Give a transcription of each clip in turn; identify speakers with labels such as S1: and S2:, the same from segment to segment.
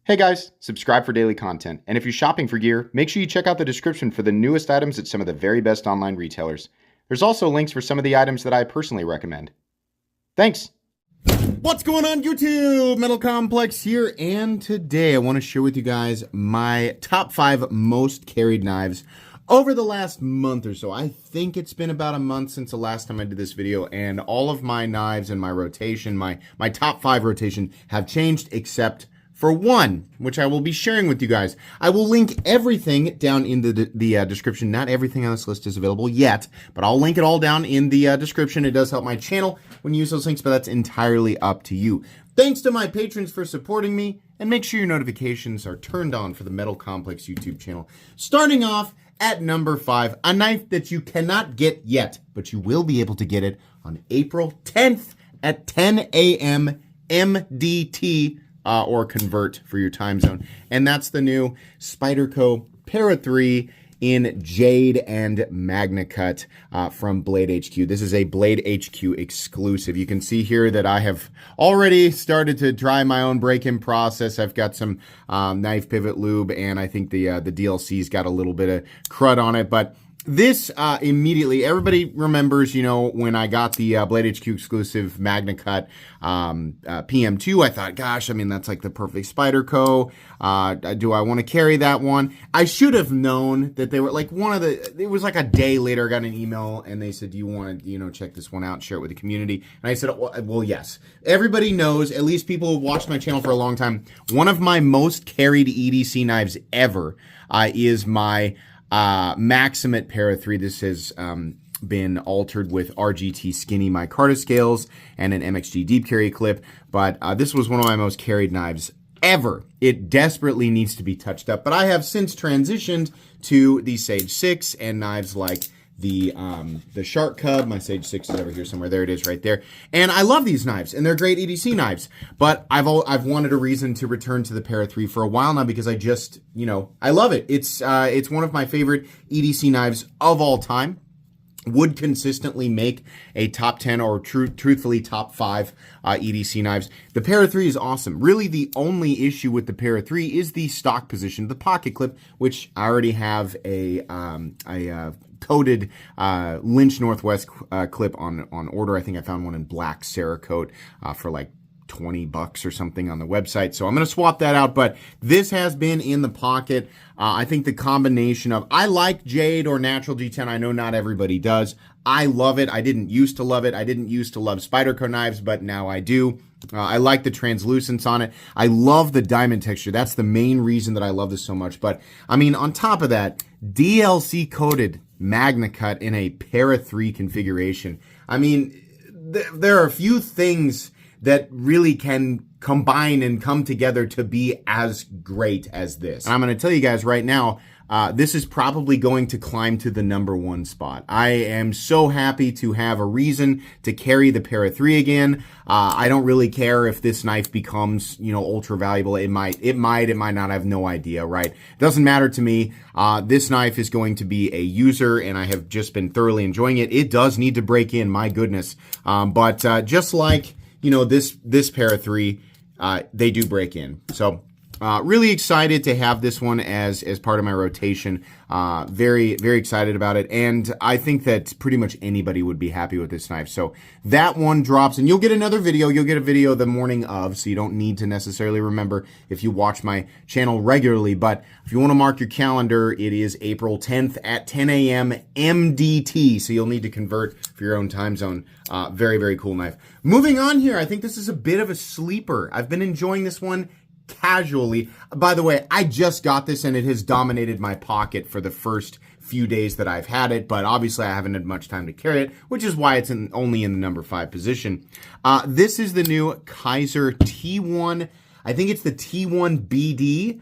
S1: Hey guys, subscribe for daily content, and if you're shopping for gear, make sure you check out the description for the newest items at some of the very best online retailers. There's also links for some of the items that I personally recommend. Thanks!
S2: What's going on YouTube? Metal Complex here, and today I want to share with you guys my top 5 most carried knives over the last month or so. I think it's been about a month since the last time I did this video, and all of my knives in my rotation, my top 5 rotation, have changed except for one, which I will be sharing with you guys. I will link everything down in the description. Not everything on this list is available yet, but I'll link it all down in the description. It does help my channel when you use those links, but that's entirely up to you. Thanks to my patrons for supporting me, and make sure your notifications are turned on for the Metal Complex YouTube channel. Starting off at number 5, a knife that you cannot get yet, but you will be able to get it on April 10th at 10 a.m. MDT. Or convert for your time zone. And that's the new Spyderco Para 3 in Jade and Magna Cut from Blade HQ. This is a Blade HQ exclusive. You can see here that I have already started to try my own break-in process. I've got some knife pivot lube, and I think the DLC's got a little bit of crud on it, but this immediately, everybody remembers, you know, when I got the Blade HQ exclusive Magna Cut PM2, I thought, gosh, I mean, that's like the perfect Spyderco. Do I want to carry that one? I should have known that they were like it was like a day later, I got an email and they said, do you want to, you know, check this one out, share it with the community? And I said, well, yes. Everybody knows, at least people who've watched my channel for a long time, one of my most carried EDC knives ever is my Maximate Para 3. This has been altered with RGT skinny micarta scales and an MXG deep carry clip, but this was one of my most carried knives ever. It desperately needs to be touched up, but I have since transitioned to the Sage 6 and knives like the Shark Cub. My Sage 6 is over here somewhere. There it is right there. And I love these knives, and they're great EDC knives. But I've wanted a reason to return to the Para 3 for a while now because I just, you know, I love it. It's one of my favorite EDC knives of all time. Would consistently make a top 10 or truthfully top 5 EDC knives. The Para 3 is awesome. Really, the only issue with the Para 3 is the stock position, the pocket clip, which I already have a coated Lynch Northwest clip on order. I think I found one in black Cerakote for like $20 or something on the website. So I'm going to swap that out, but this has been in the pocket. I think the combination of, I like Jade or natural G10. I know not everybody does. I love it. I didn't used to love it. I didn't used to love Spyderco knives, but now I do. I like the translucence on it. I love the diamond texture. That's the main reason that I love this so much. But I mean, on top of that, DLC coated Magna Cut in a Para 3 configuration. I mean, there are a few things that really can combine and come together to be as great as this. And I'm going to tell you guys right now, this is probably going to climb to the #1 spot. I am so happy to have a reason to carry the Para 3 again. I don't really care if this knife becomes, you know, ultra valuable. It might not. I have no idea, right? It doesn't matter to me. This knife is going to be a user, and I have just been thoroughly enjoying it. It does need to break in, my goodness. But just like, you know, this Para 3, they do break in. So really excited to have this one as part of my rotation. Very, very excited about it. And I think that pretty much anybody would be happy with this knife. So that one drops, and you'll get another video. You'll get a video the morning of, so you don't need to necessarily remember if you watch my channel regularly. But if you want to mark your calendar, it is April 10th at 10 a.m. MDT. So you'll need to convert for your own time zone. Very, very cool knife. Moving on here, I think this is a bit of a sleeper. I've been enjoying this one casually. By the way, I just got this and it has dominated my pocket for the first few days that I've had it, but obviously I haven't had much time to carry it, which is why it's only in the #5 position. This is the new Kizer T1. I think it's the T1 BD.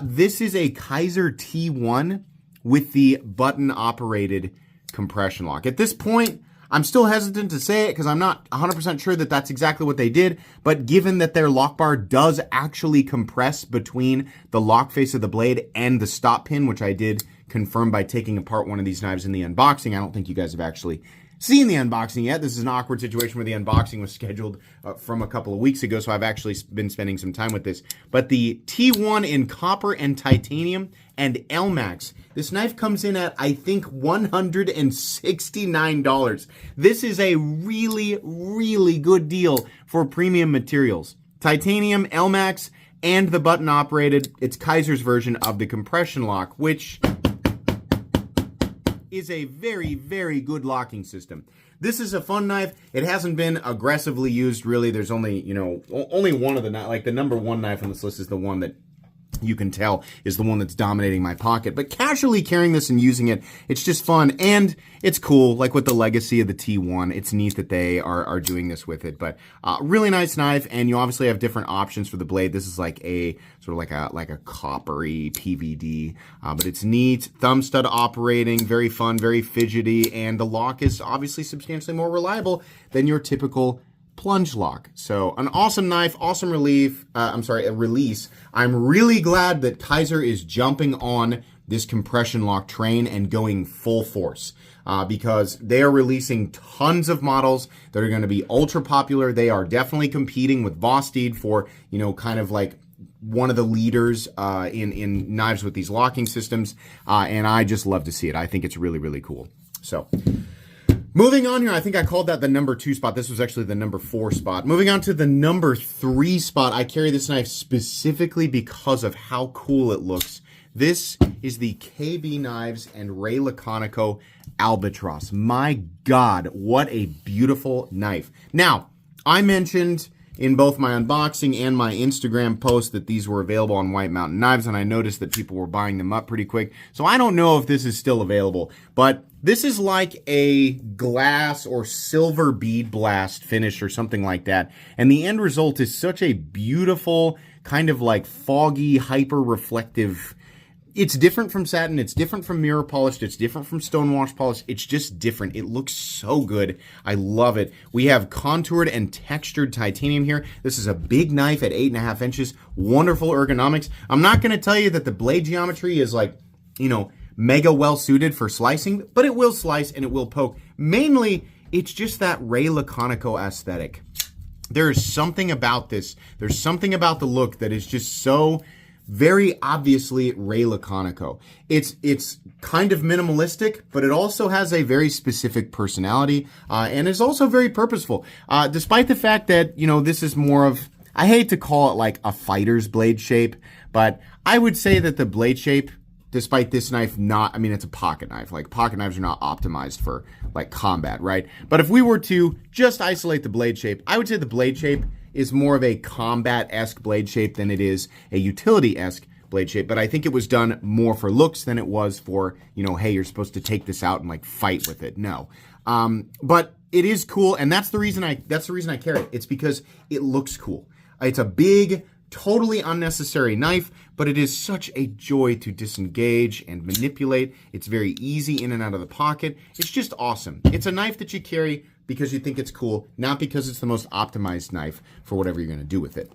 S2: This is a Kizer T1 with the button-operated compression lock. At this point, I'm still hesitant to say it because I'm not 100% sure that that's exactly what they did, but given that their lock bar does actually compress between the lock face of the blade and the stop pin, which I did confirm by taking apart one of these knives in the unboxing. I don't think you guys have actually seen the unboxing yet. This is an awkward situation where the unboxing was scheduled from a couple of weeks ago, so I've actually been spending some time with this. But the T1 in copper and titanium and Elmax. This knife comes in at, I think, $169. This is a really, really good deal for premium materials. Titanium, Elmax, and the button-operated, it's Kizer's version of the compression lock, which is a very, very good locking system. This is a fun knife. It hasn't been aggressively used, really. There's only, only one of the, like the number one knife on this list is the one that you can tell is the one that's dominating my pocket. But casually carrying this and using it, it's just fun, and it's cool, like with the legacy of the T1. It's neat that they are doing this with it. But really nice knife, and you obviously have different options for the blade. This is like a sort of like a coppery PVD, but it's neat. Thumb stud operating, very fun, very fidgety, and the lock is obviously substantially more reliable than your typical plunge lock. So an awesome knife, awesome release. I'm really glad that Kizer is jumping on this compression lock train and going full force because they are releasing tons of models that are going to be ultra popular. They are definitely competing with Vosteed for, kind of like one of the leaders in knives with these locking systems. And I just love to see it. I think it's really, really cool. So moving on here, I think I called that the number 2 spot. This was actually the number 4 spot. Moving on to the number 3 spot. I carry this knife specifically because of how cool it looks. This is the KB Knives and Ray Laconico Albatross. My God, what a beautiful knife. Now, I mentioned in both my unboxing and my Instagram post that these were available on White Mountain Knives, and I noticed that people were buying them up pretty quick. So I don't know if this is still available, but this is like a glass or silver bead blast finish or something like that. And the end result is such a beautiful, kind of like foggy, hyper-reflective. It's different from satin, it's different from mirror polished, it's different from stonewash polished, it's just different. It looks so good. I love it. We have contoured and textured titanium here. This is a big knife at 8.5 inches. Wonderful ergonomics. I'm not going to tell you that the blade geometry is like, mega well suited for slicing, but it will slice and it will poke. Mainly, it's just that Ray Laconico aesthetic. There is something about this. There's something about the look that is just so very obviously Ray Laconico. It's kind of minimalistic, but it also has a very specific personality and is also very purposeful. Despite the fact that, this is more of, I hate to call it like a fighter's blade shape, but I would say that the blade shape, despite this knife it's a pocket knife. Like pocket knives are not optimized for like combat, right? But if we were to just isolate the blade shape, I would say the blade shape is more of a combat-esque blade shape than it is a utility-esque blade shape. But I think it was done more for looks than it was for, hey, you're supposed to take this out and like fight with it. No. But it is cool, and that's the reason I carry it. It's because it looks cool. It's a big, totally unnecessary knife, but it is such a joy to disengage and manipulate. It's very easy in and out of the pocket. It's just awesome. It's a knife that you carry because you think it's cool, not because it's the most optimized knife for whatever you're going to do with it.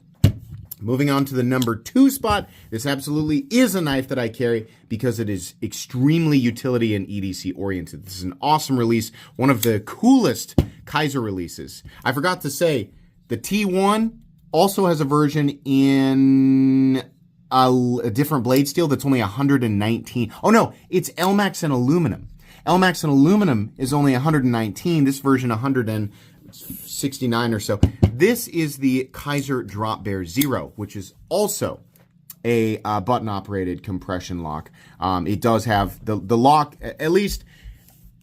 S2: Moving on to the number 2 spot, this absolutely is a knife that I carry because it is extremely utility and EDC oriented. This is an awesome release, one of the coolest Kizer releases. I forgot to say, the T1 also has a version in a different blade steel that's only 119. Oh no, it's Elmax and aluminum. Elmax and aluminum is only 119. This version 169 or so. This is the Kizer Drop Bear Zero, which is also a button-operated compression lock. It does have the lock, at least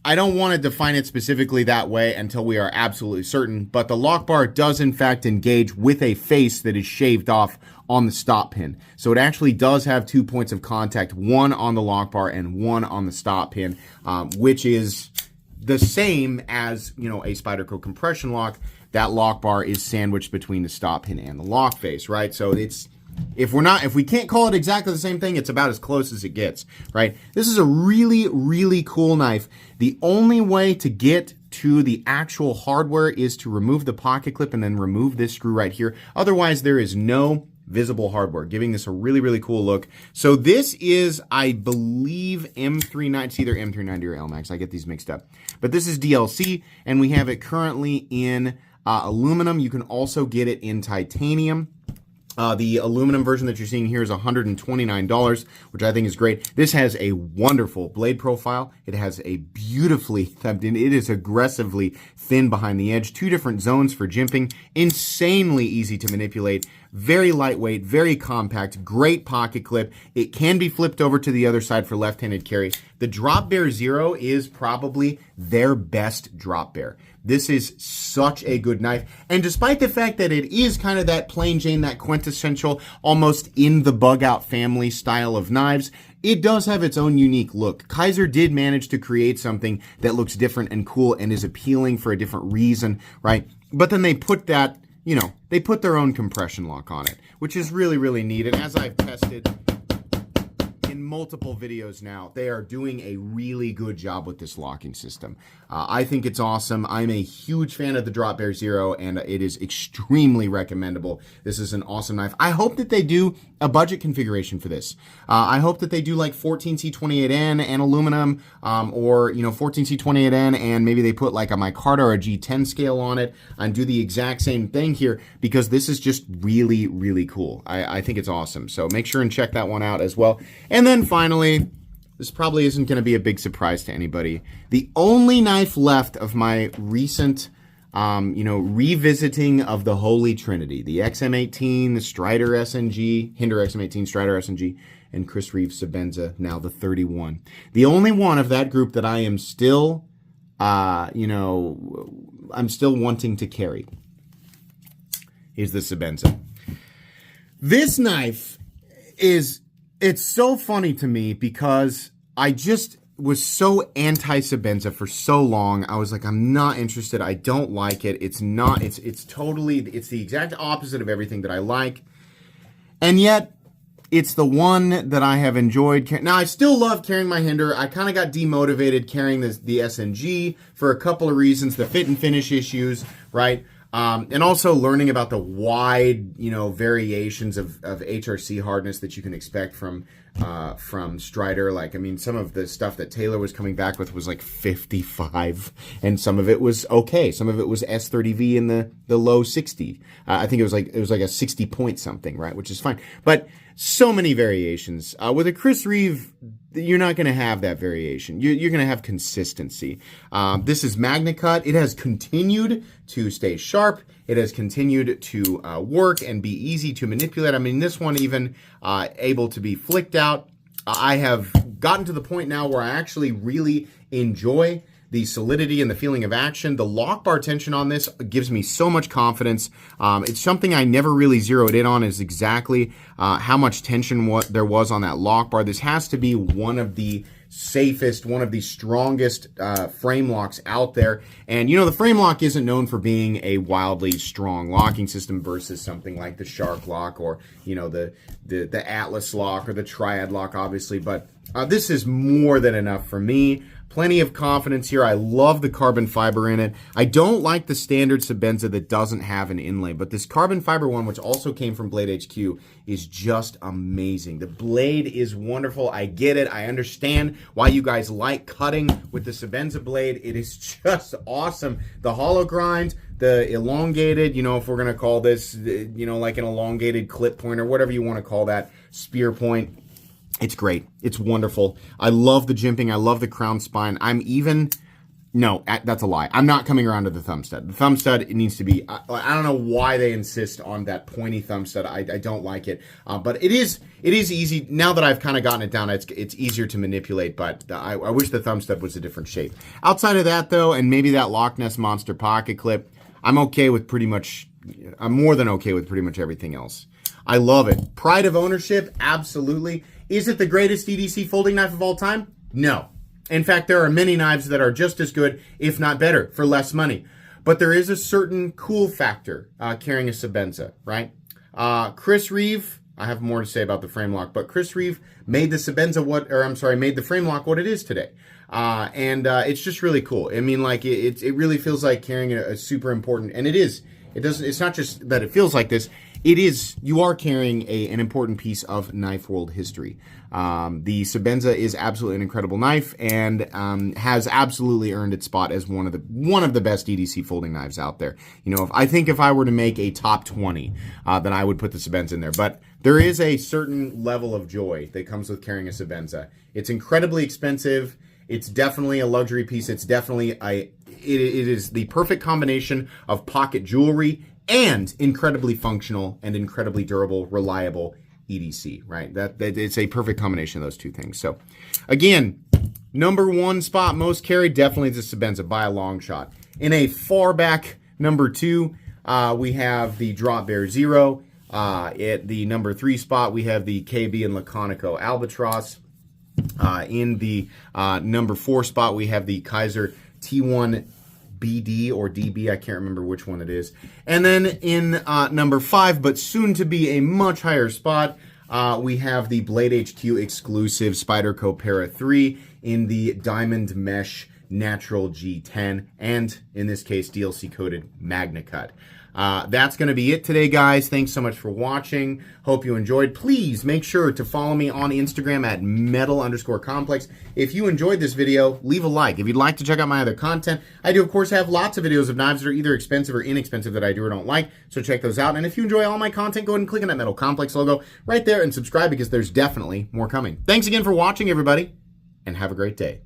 S2: I don't want to define it specifically that way until we are absolutely certain, but the lock bar does in fact engage with a face that is shaved off on the stop pin. So it actually does have 2 points of contact, one on the lock bar and one on the stop pin, which is the same as, a Spyderco compression lock. That lock bar is sandwiched between the stop pin and the lock face, right? So it's, if we can't call it exactly the same thing, it's about as close as it gets, right? This is a really, really cool knife. The only way to get to the actual hardware is to remove the pocket clip and then remove this screw right here. Otherwise, there is no visible hardware, giving this a really, really cool look. So this is, I believe, M390. It's either M390 or LMAX. I get these mixed up. But this is DLC, and we have it currently in aluminum. You can also get it in titanium. The aluminum version that you're seeing here is $129, which I think is great. This has a wonderful blade profile. It has a beautifully, it is aggressively thin behind the edge. 2 different zones for jimping. Insanely easy to manipulate. Very lightweight, very compact, great pocket clip. It can be flipped over to the other side for left-handed carry. The Drop Bear Zero is probably their best drop bear. This is such a good knife. And despite the fact that it is kind of that plain Jane, that quintessential, almost in the bug out family style of knives, it does have its own unique look. Kizer did manage to create something that looks different and cool and is appealing for a different reason, right? But then they put that, they put their own compression lock on it, which is really, really neat. And as I've tested in multiple videos now, they are doing a really good job with this locking system. I think it's awesome. I'm a huge fan of the Drop Bear Zero, and it is extremely recommendable. This is an awesome knife. I hope that they do a budget configuration for this. I hope that they do like 14C28N and aluminum, or 14C28N, and maybe they put like a micarta or a G10 scale on it and do the exact same thing here, because this is just really, really cool. I think it's awesome. So make sure and check that one out as well. And then finally, this probably isn't going to be a big surprise to anybody. The only knife left of my recent, revisiting of the Holy Trinity, the XM18, the Strider SNG, Hinder XM18, Strider SNG, and Chris Reeve Sebenza, now the 31. The only one of that group that I am still, I'm still wanting to carry is the Sebenza. This knife it's so funny to me because I just was so anti-Sebenza for so long. I was like, I'm not interested. I don't like it. It's the exact opposite of everything that I like. And yet, it's the one that I have enjoyed. Now, I still love carrying my Hinder. I kind of got demotivated carrying the SNG for a couple of reasons. The fit and finish issues, right? And also learning about the wide, variations of HRC hardness that you can expect from Strider. Some of the stuff that Taylor was coming back with was like 55, and some of it was okay. Some of it was S30V in the low 60. I think it was like a 60 point something, right? Which is fine. But so many variations. With a Chris Reeve, you're not going to have that variation. You're going to have consistency. This is Magna Cut. It has continued to stay sharp. It has continued to work and be easy to manipulate. This one even able to be flicked out. I have gotten to the point now where I actually really enjoy the solidity and the feeling of action. The lock bar tension on this gives me so much confidence. It's something I never really zeroed in on, is exactly how much tension there was on that lock bar. This has to be one of the safest, one of the strongest frame locks out there. And the frame lock isn't known for being a wildly strong locking system versus something like the Shark lock or the Atlas lock or the Triad lock, obviously. But this is more than enough for me. Plenty of confidence here. I love the carbon fiber in it. I don't like the standard Sebenza that doesn't have an inlay, but this carbon fiber one, which also came from Blade HQ, is just amazing. The blade is wonderful. I get it. I understand why you guys like cutting with the Sebenza blade. It is just awesome. The hollow grind, the elongated, if we're going to call this, like an elongated clip point or whatever you want to call that, spear point. It's great. It's wonderful. I love the jimping. I love the crown spine. No, that's a lie. I'm not coming around to the thumb stud. The thumb stud, it needs to be, I don't know why they insist on that pointy thumb stud. I don't like it. But it is easy. Now that I've kind of gotten it down, it's easier to manipulate, but I wish the thumb stud was a different shape. Outside of that, though, and maybe that Loch Ness Monster pocket clip, I'm more than okay with pretty much everything else. I love it. Pride of ownership, absolutely. Is it the greatest EDC folding knife of all time? No. In fact, there are many knives that are just as good, if not better, for less money. But there is a certain cool factor carrying a Sebenza, right? Chris Reeve, I have more to say about the frame lock, but Chris Reeve made the made the frame lock what it is today. And it's just really cool. It really feels like carrying a super important, and it is. It's not just that it feels like this. you are carrying an important piece of knife world history. The Sebenza is absolutely an incredible knife and has absolutely earned its spot as one of the best EDC folding knives out there. You know, if I were to make a top 20, then I would put the Sebenza in there. But there is a certain level of joy that comes with carrying a Sebenza. It's incredibly expensive. It's definitely a luxury piece. It's definitely it is the perfect combination of pocket jewelry and incredibly functional and incredibly durable, reliable EDC, right? That it's a perfect combination of those two things. So, again, number one spot most carried, definitely the Sebenza by a long shot. In a far back number 2, we have the Drop Bear Zero. At the number 3 spot, we have the KB and Laconico Albatross. In the number 4 spot, we have the Kizer T1 BD or DB, I can't remember which one it is. And then in number 5, but soon to be a much higher spot, we have the Blade HQ exclusive Spyderco Para 3 in the Diamond Mesh Natural G10, and in this case, DLC coated Magna Cut. That's going to be it today, guys. Thanks so much for watching. Hope you enjoyed. Please make sure to follow me on Instagram at metal_complex. If you enjoyed this video, leave a like. If you'd like to check out my other content, I do, of course, have lots of videos of knives that are either expensive or inexpensive that I do or don't like, so check those out. And if you enjoy all my content, go ahead and click on that Metal Complex logo right there and subscribe, because there's definitely more coming. Thanks again for watching, everybody, and have a great day.